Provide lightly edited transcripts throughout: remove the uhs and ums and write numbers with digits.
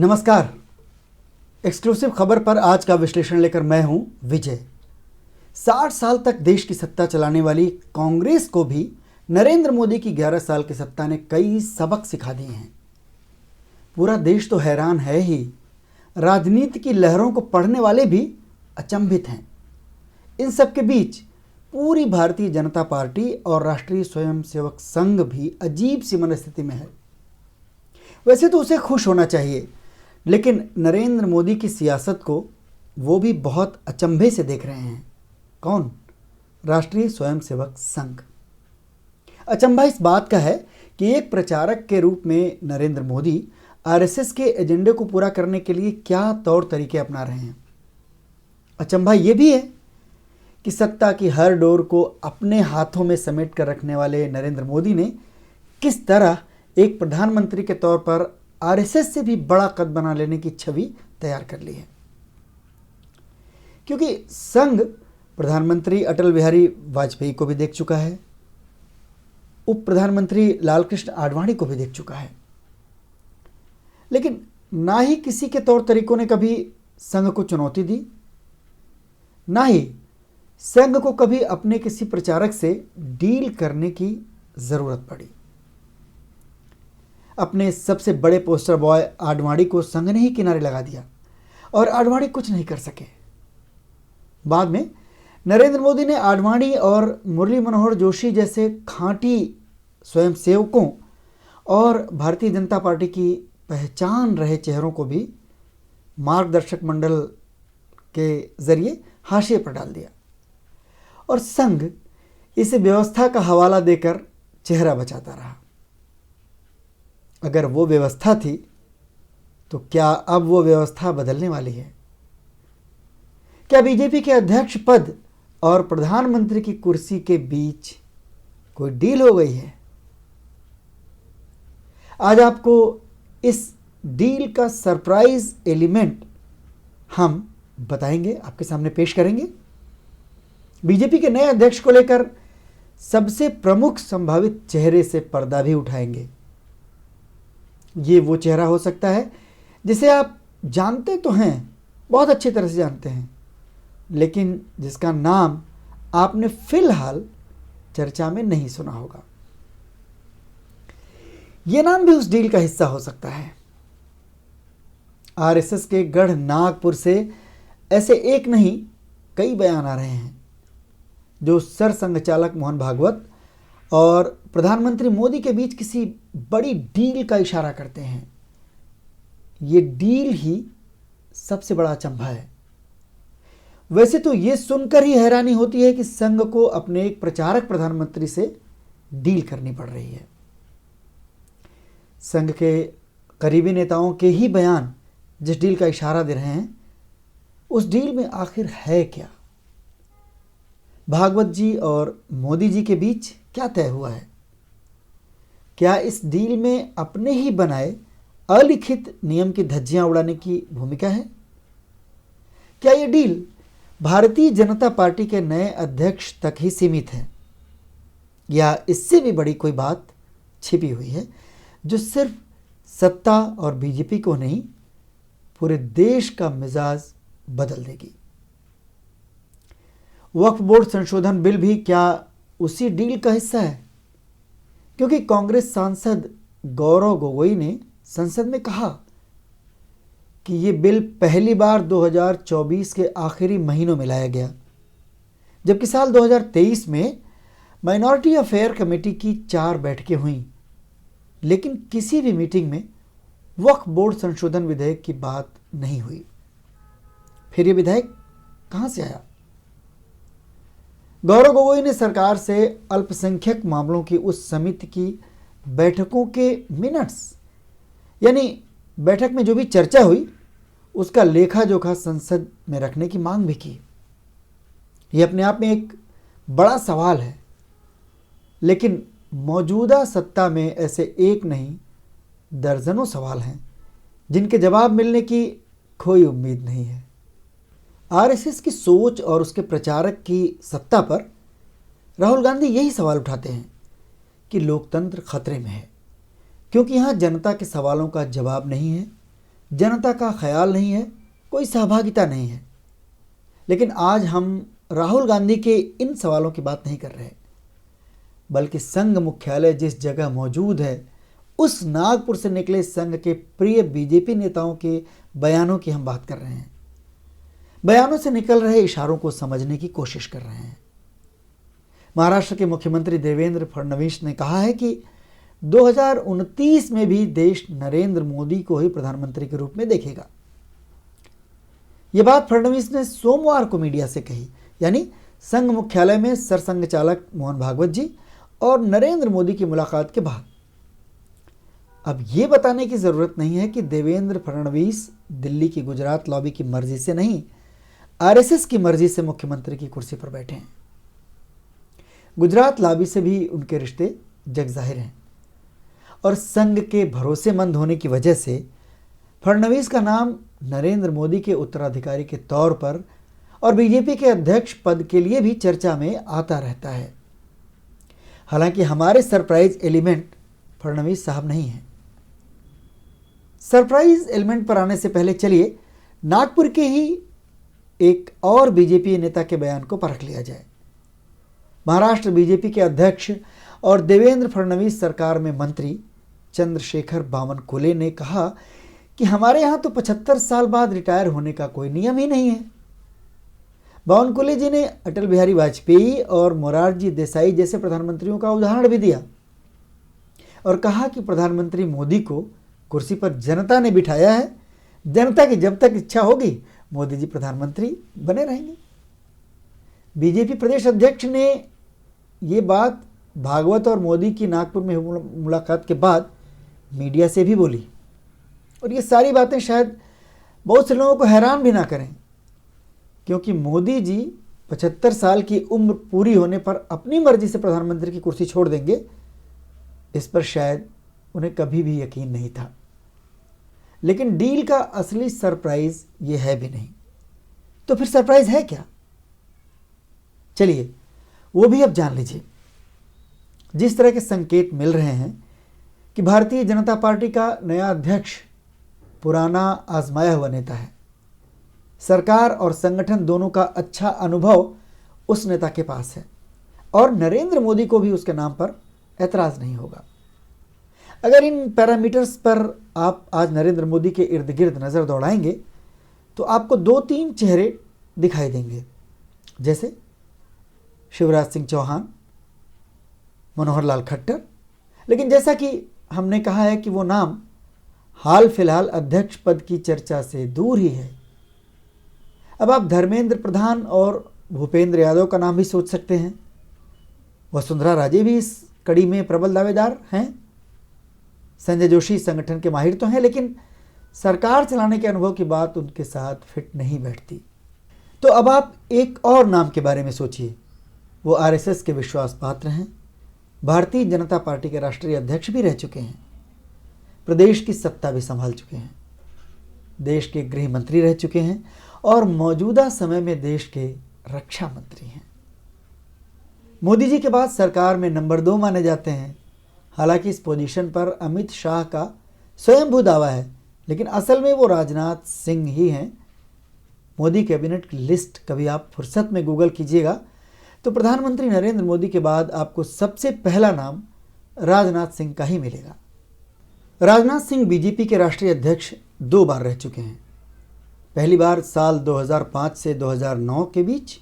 नमस्कार। एक्सक्लूसिव खबर पर आज का विश्लेषण लेकर मैं हूं विजय। 60 साल तक देश की सत्ता चलाने वाली कांग्रेस को भी नरेंद्र मोदी की 11 साल की सत्ता ने कई सबक सिखा दिए हैं। पूरा देश तो हैरान है ही, राजनीति की लहरों को पढ़ने वाले भी अचंभित हैं। इन सब के बीच पूरी भारतीय जनता पार्टी और राष्ट्रीय स्वयंसेवक संघ भी अजीब सी मनस्थिति में है। वैसे तो उसे खुश होना चाहिए, लेकिन नरेंद्र मोदी की सियासत को वो भी बहुत अचंभे से देख रहे हैं। कौन? राष्ट्रीय स्वयंसेवक संघ। अचंभा इस बात का है कि एक प्रचारक के रूप में नरेंद्र मोदी आरएसएस के एजेंडे को पूरा करने के लिए क्या तौर तरीके अपना रहे हैं। अचंभा ये भी है कि सत्ता की हर डोर को अपने हाथों में समेट कर रखने वाले नरेंद्र मोदी ने किस तरह एक प्रधानमंत्री के तौर पर आरएसएस से भी बड़ा कद बना लेने की छवि तैयार कर ली है। क्योंकि संघ प्रधानमंत्री अटल बिहारी वाजपेयी को भी देख चुका है, उप प्रधानमंत्री लालकृष्ण आडवाणी को भी देख चुका है, लेकिन ना ही किसी के तौर तरीकों ने कभी संघ को चुनौती दी, ना ही संघ को कभी अपने किसी प्रचारक से डील करने की जरूरत पड़ी। अपने सबसे बड़े पोस्टर बॉय आडवाणी को संघ ने ही किनारे लगा दिया और आडवाणी कुछ नहीं कर सके। बाद में नरेंद्र मोदी ने आडवाणी और मुरली मनोहर जोशी जैसे खांटी स्वयंसेवकों और भारतीय जनता पार्टी की पहचान रहे चेहरों को भी मार्गदर्शक मंडल के जरिए हाशिए पर डाल दिया और संघ इस व्यवस्था का हवाला देकर चेहरा बचाता रहा। अगर वो व्यवस्था थी तो क्या अब वो व्यवस्था बदलने वाली है? क्या बीजेपी के अध्यक्ष पद और प्रधानमंत्री की कुर्सी के बीच कोई डील हो गई है? आज आपको इस डील का सरप्राइज एलिमेंट हम बताएंगे, आपके सामने पेश करेंगे। बीजेपी के नए अध्यक्ष को लेकर सबसे प्रमुख संभावित चेहरे से पर्दा भी उठाएंगे। ये वो चेहरा हो सकता है जिसे आप जानते तो हैं, बहुत अच्छी तरह से जानते हैं, लेकिन जिसका नाम आपने फिलहाल चर्चा में नहीं सुना होगा। यह नाम भी उस डील का हिस्सा हो सकता है। आरएसएस के गढ़ नागपुर से ऐसे एक नहीं कई बयान आ रहे हैं जो सरसंघ चालक मोहन भागवत और प्रधानमंत्री मोदी के बीच किसी बड़ी डील का इशारा करते हैं। ये डील ही सबसे बड़ा अचंभा है। वैसे तो ये सुनकर ही हैरानी होती है कि संघ को अपने एक प्रचारक प्रधानमंत्री से डील करनी पड़ रही है। संघ के करीबी नेताओं के ही बयान जिस डील का इशारा दे रहे हैं, उस डील में आखिर है क्या? भागवत जी और मोदी जी के बीच क्या तय हुआ है? क्या इस डील में अपने ही बनाए अलिखित नियम की धज्जियां उड़ाने की भूमिका है? क्या यह डील भारतीय जनता पार्टी के नए अध्यक्ष तक ही सीमित है, या इससे भी बड़ी कोई बात छिपी हुई है जो सिर्फ सत्ता और बीजेपी को नहीं, पूरे देश का मिजाज बदल देगी? वक्फ बोर्ड संशोधन बिल भी क्या उसी डील का हिस्सा है? क्योंकि कांग्रेस सांसद गौरव गोगोई ने संसद में कहा कि ये बिल पहली बार 2024 के आखिरी महीनों में लाया गया, जबकि साल 2023 में माइनॉरिटी अफेयर कमेटी की 4 बैठकें हुईं, लेकिन किसी भी मीटिंग में वक्फ बोर्ड संशोधन विधेयक की बात नहीं हुई। फिर ये विधेयक कहां से आया? गौरव गोगोई ने सरकार से अल्पसंख्यक मामलों की उस समिति की बैठकों के मिनट्स, यानी बैठक में जो भी चर्चा हुई, उसका लेखा जोखा संसद में रखने की मांग भी की। यह अपने आप में एक बड़ा सवाल है, लेकिन मौजूदा सत्ता में ऐसे एक नहीं दर्जनों सवाल हैं जिनके जवाब मिलने की कोई उम्मीद नहीं है। आरएसएस की सोच और उसके प्रचारक की सत्ता पर राहुल गांधी यही सवाल उठाते हैं कि लोकतंत्र खतरे में है, क्योंकि यहाँ जनता के सवालों का जवाब नहीं है, जनता का ख्याल नहीं है, कोई सहभागिता नहीं है। लेकिन आज हम राहुल गांधी के इन सवालों की बात नहीं कर रहे, बल्कि संघ मुख्यालय जिस जगह मौजूद है उस नागपुर से निकले संघ के प्रिय बीजेपी नेताओं के बयानों की हम बात कर रहे हैं। बयानों से निकल रहे इशारों को समझने की कोशिश कर रहे हैं। महाराष्ट्र के मुख्यमंत्री देवेंद्र फडणवीस ने कहा है कि 2029 में भी देश नरेंद्र मोदी को ही प्रधानमंत्री के रूप में देखेगा। यह बात फडणवीस ने सोमवार को मीडिया से कही, यानी संघ मुख्यालय में सरसंघ चालक मोहन भागवत जी और नरेंद्र मोदी की मुलाकात के बाद। अब यह बताने की जरूरत नहीं है कि देवेंद्र फडणवीस दिल्ली की गुजरात लॉबी की मर्जी से नहीं, आरएसएस की मर्जी से मुख्यमंत्री की कुर्सी पर बैठे हैं। गुजरात लॉबी से भी उनके रिश्ते जग जाहिर हैं और संघ के भरोसेमंद होने की वजह से फडणवीस का नाम नरेंद्र मोदी के उत्तराधिकारी के तौर पर और बीजेपी के अध्यक्ष पद के लिए भी चर्चा में आता रहता है। हालांकि हमारे सरप्राइज एलिमेंट फडणवीस साहब नहीं हैं। सरप्राइज एलिमेंट पर आने से पहले चलिए नागपुर के ही एक और बीजेपी नेता के बयान को परख लिया जाए। महाराष्ट्र बीजेपी के अध्यक्ष और देवेंद्र फडणवीस सरकार में मंत्री चंद्रशेखर बावनकुले ने कहा कि हमारे यहाँ तो 75 साल बाद रिटायर होने का कोई नियम ही नहीं है। बावनकुले जी ने अटल बिहारी वाजपेयी और मोरारजी देसाई जैसे प्रधानमंत्रियों का उदाहरण भी दिया और कहा कि प्रधानमंत्री मोदी को कुर्सी पर जनता ने बिठाया है, जनता की जब तक इच्छा होगी मोदी जी प्रधानमंत्री बने रहेंगे। बीजेपी प्रदेश अध्यक्ष ने ये बात भागवत और मोदी की नागपुर में मुलाकात के बाद मीडिया से भी बोली और ये सारी बातें शायद बहुत से लोगों को हैरान भी ना करें, क्योंकि मोदी जी 75 साल की उम्र पूरी होने पर अपनी मर्जी से प्रधानमंत्री की कुर्सी छोड़ देंगे, इस पर शायद उन्हें कभी भी यकीन नहीं था। लेकिन डील का असली सरप्राइज ये है भी नहीं, तो फिर सरप्राइज है क्या? चलिए वो भी अब जान लीजिए। जिस तरह के संकेत मिल रहे हैं कि भारतीय जनता पार्टी का नया अध्यक्ष पुराना आजमाया हुआ नेता है, सरकार और संगठन दोनों का अच्छा अनुभव उस नेता के पास है और नरेंद्र मोदी को भी उसके नाम पर ऐतराज नहीं होगा। अगर इन पैरामीटर्स पर आप आज नरेंद्र मोदी के इर्द गिर्द नज़र दौड़ाएंगे तो आपको 2-3 चेहरे दिखाई देंगे, जैसे शिवराज सिंह चौहान, मनोहर लाल खट्टर। लेकिन जैसा कि हमने कहा है कि वो नाम हाल फिलहाल अध्यक्ष पद की चर्चा से दूर ही है। अब आप धर्मेंद्र प्रधान और भूपेंद्र यादव का नाम भी सोच सकते हैं। वसुंधरा राजे भी इस कड़ी में प्रबल दावेदार हैं। संजय जोशी संगठन के माहिर तो हैं, लेकिन सरकार चलाने के अनुभव की बात उनके साथ फिट नहीं बैठती। तो अब आप एक और नाम के बारे में सोचिए। वो आरएसएस के विश्वास पात्र हैं, भारतीय जनता पार्टी के राष्ट्रीय अध्यक्ष भी रह चुके हैं, प्रदेश की सत्ता भी संभाल चुके हैं, देश के गृह मंत्री रह चुके हैं और मौजूदा समय में देश के रक्षा मंत्री हैं। मोदी जी के बाद सरकार में नंबर 2 माने जाते हैं। हालांकि इस पोजीशन पर अमित शाह का स्वयंभू दावा है, लेकिन असल में वो राजनाथ सिंह ही हैं। मोदी कैबिनेट की लिस्ट कभी आप फुर्सत में गूगल कीजिएगा तो प्रधानमंत्री नरेंद्र मोदी के बाद आपको सबसे पहला नाम राजनाथ सिंह का ही मिलेगा। राजनाथ सिंह बीजेपी के राष्ट्रीय अध्यक्ष 2 बार रह चुके हैं। पहली बार साल 2005 से 2009 के बीच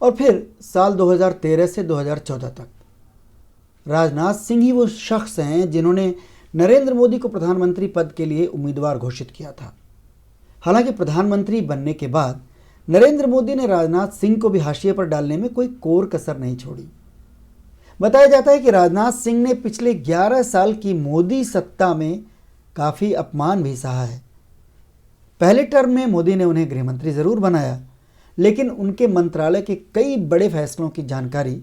और फिर साल 2013 से 2014 तक। राजनाथ सिंह ही वो शख्स हैं जिन्होंने नरेंद्र मोदी को प्रधानमंत्री पद के लिए उम्मीदवार घोषित किया था। हालांकि प्रधानमंत्री बनने के बाद नरेंद्र मोदी ने राजनाथ सिंह को भी हाशिए पर डालने में कोई कोर कसर नहीं छोड़ी। बताया जाता है कि राजनाथ सिंह ने पिछले 11 साल की मोदी सत्ता में काफ़ी अपमान भी सहा है। पहले टर्म में मोदी ने उन्हें गृहमंत्री ज़रूर बनाया, लेकिन उनके मंत्रालय के कई बड़े फैसलों की जानकारी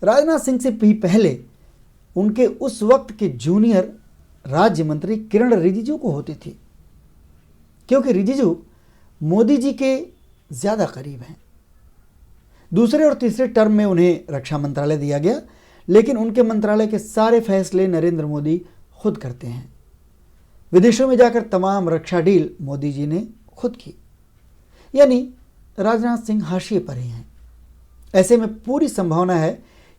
राजनाथ सिंह से भी पहले उनके उस वक्त के जूनियर राज्य मंत्री किरण रिजिजू को होती थी, क्योंकि रिजिजू मोदी जी के ज़्यादा करीब हैं। दूसरे और तीसरे टर्म में उन्हें रक्षा मंत्रालय दिया गया, लेकिन उनके मंत्रालय के सारे फैसले नरेंद्र मोदी खुद करते हैं। विदेशों में जाकर तमाम रक्षा डील मोदी जी ने खुद की, यानी राजनाथ सिंह हाशिए पर ही हैं। ऐसे में पूरी संभावना है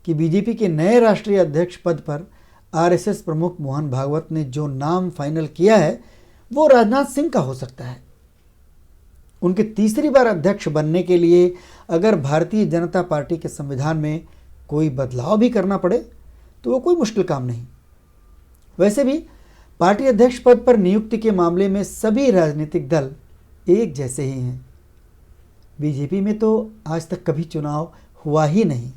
कि बीजेपी के नए राष्ट्रीय अध्यक्ष पद पर आरएसएस प्रमुख मोहन भागवत ने जो नाम फाइनल किया है वो राजनाथ सिंह का हो सकता है। उनके तीसरी बार अध्यक्ष बनने के लिए अगर भारतीय जनता पार्टी के संविधान में कोई बदलाव भी करना पड़े तो वो कोई मुश्किल काम नहीं। वैसे भी पार्टी अध्यक्ष पद पर नियुक्ति के मामले में सभी राजनीतिक दल एक जैसे ही हैं। बीजेपी में तो आज तक कभी चुनाव हुआ ही नहीं।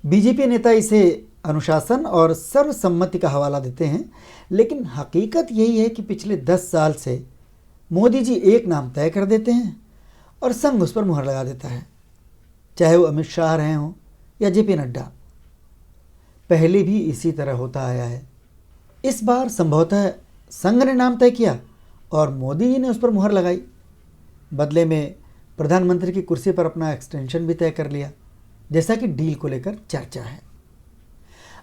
बीजेपी नेता इसे अनुशासन और सर्वसम्मति का हवाला देते हैं, लेकिन हकीकत यही है कि पिछले 10 साल से मोदी जी एक नाम तय कर देते हैं और संघ उस पर मुहर लगा देता है, चाहे वो अमित शाह रहे हों या जेपी नड्डा। पहले भी इसी तरह होता आया है। इस बार संभवतः संघ ने नाम तय किया और मोदी जी ने उस पर मुहर लगाई। बदले में प्रधानमंत्री की कुर्सी पर अपना एक्सटेंशन भी तय कर लिया, जैसा कि डील को लेकर चर्चा है।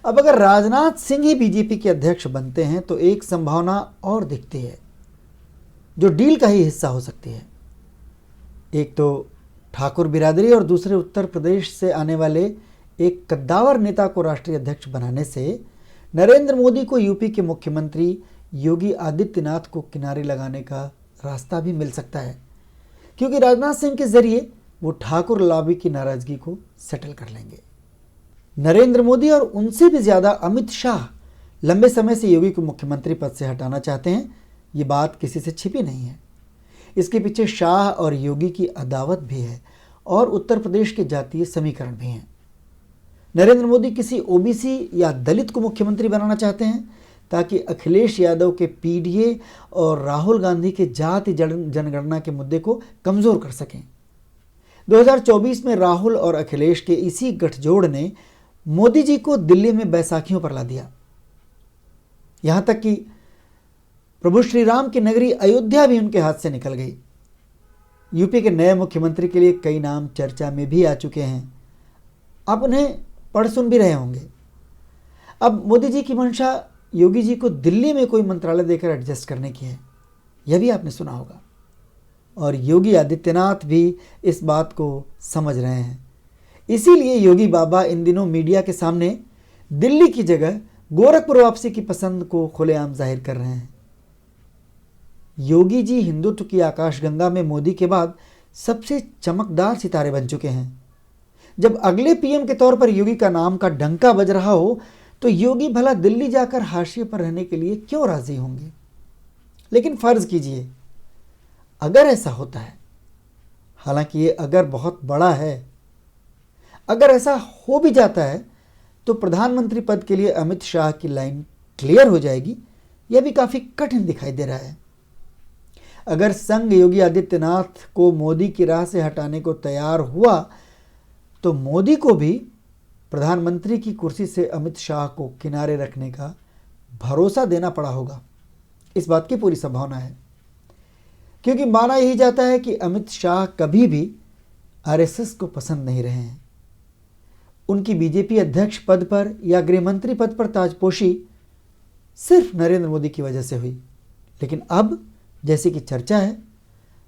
अब अगर राजनाथ सिंह ही बीजेपी के अध्यक्ष बनते हैं तो एक संभावना और दिखती है जो डील का ही हिस्सा हो सकती है। एक तो ठाकुर बिरादरी और दूसरे उत्तर प्रदेश से आने वाले एक कद्दावर नेता को राष्ट्रीय अध्यक्ष बनाने से नरेंद्र मोदी को यूपी के मुख्यमंत्री योगी आदित्यनाथ को किनारे लगाने का रास्ता भी मिल सकता है, क्योंकि राजनाथ सिंह के जरिए वो ठाकुर लॉबी की नाराजगी को सेटल कर लेंगे। नरेंद्र मोदी और उनसे भी ज़्यादा अमित शाह लंबे समय से योगी को मुख्यमंत्री पद से हटाना चाहते हैं। ये बात किसी से छिपी नहीं है। इसके पीछे शाह और योगी की अदावत भी है और उत्तर प्रदेश के जातीय समीकरण भी हैं। नरेंद्र मोदी किसी ओबीसी या दलित को मुख्यमंत्री बनाना चाहते हैं ताकि अखिलेश यादव के पीडीए और राहुल गांधी के जाति जनगणना के मुद्दे को कमज़ोर कर सकें। 2024 में राहुल और अखिलेश के इसी गठजोड़ ने मोदी जी को दिल्ली में बैसाखियों पर ला दिया। यहां तक कि प्रभु श्री राम की नगरी अयोध्या भी उनके हाथ से निकल गई। यूपी के नए मुख्यमंत्री के लिए कई नाम चर्चा में भी आ चुके हैं। आप उन्हें पढ़ सुन भी रहे होंगे। अब मोदी जी की मंशा योगी जी को दिल्ली में कोई मंत्रालय देकर एडजस्ट करने की है, यह भी आपने सुना होगा। और योगी आदित्यनाथ भी इस बात को समझ रहे हैं। इसीलिए योगी बाबा इन दिनों मीडिया के सामने दिल्ली की जगह गोरखपुर वापसी की पसंद को खुलेआम जाहिर कर रहे हैं। योगी जी हिंदुत्व की आकाशगंगा में मोदी के बाद सबसे चमकदार सितारे बन चुके हैं। जब अगले पीएम के तौर पर योगी का नाम का डंका बज रहा हो तो योगी भला दिल्ली जाकर हाशिए पर रहने के लिए क्यों राजी होंगे। लेकिन फर्ज कीजिए अगर ऐसा होता है, हालांकि ये अगर बहुत बड़ा है, अगर ऐसा हो भी जाता है तो प्रधानमंत्री पद के लिए अमित शाह की लाइन क्लियर हो जाएगी। यह भी काफ़ी कठिन दिखाई दे रहा है। अगर संघ योगी आदित्यनाथ को मोदी की राह से हटाने को तैयार हुआ तो मोदी को भी प्रधानमंत्री की कुर्सी से अमित शाह को किनारे रखने का भरोसा देना पड़ा होगा। इस बात की पूरी संभावना है, क्योंकि माना यही जाता है कि अमित शाह कभी भी आरएसएस को पसंद नहीं रहे हैं। उनकी बीजेपी अध्यक्ष पद पर या गृहमंत्री पद पर ताजपोशी सिर्फ नरेंद्र मोदी की वजह से हुई। लेकिन अब जैसे कि चर्चा है,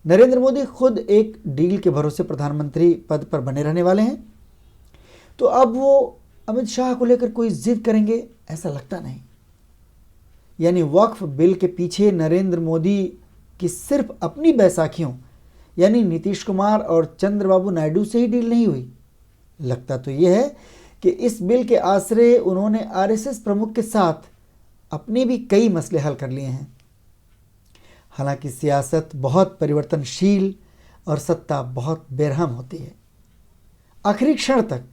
नरेंद्र मोदी खुद एक डील के भरोसे प्रधानमंत्री पद पर बने रहने वाले हैं, तो अब वो अमित शाह को लेकर कोई जिद करेंगे ऐसा लगता नहीं। यानी वक्फ बिल के पीछे नरेंद्र मोदी की सिर्फ अपनी बैसाखियों यानी नीतीश कुमार और चंद्रबाबू नायडू से ही डील नहीं हुई। लगता तो यह है कि इस बिल के आसरे उन्होंने आरएसएस प्रमुख के साथ अपने भी कई मसले हल कर लिए हैं। हालांकि सियासत बहुत परिवर्तनशील और सत्ता बहुत बेरहम होती है। आखिरी क्षण तक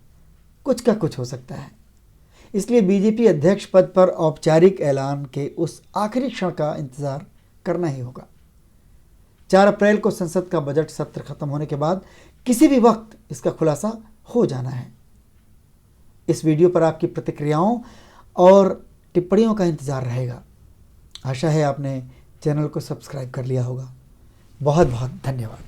कुछ का कुछ हो सकता है। इसलिए बीजेपी अध्यक्ष पद पर औपचारिक ऐलान के उस आखिरी क्षण का इंतजार करना ही होगा। 4 अप्रैल को संसद का बजट सत्र खत्म होने के बाद किसी भी वक्त इसका खुलासा हो जाना है। इस वीडियो पर आपकी प्रतिक्रियाओं और टिप्पणियों का इंतजार रहेगा। आशा है आपने चैनल को सब्सक्राइब कर लिया होगा। बहुत बहुत धन्यवाद।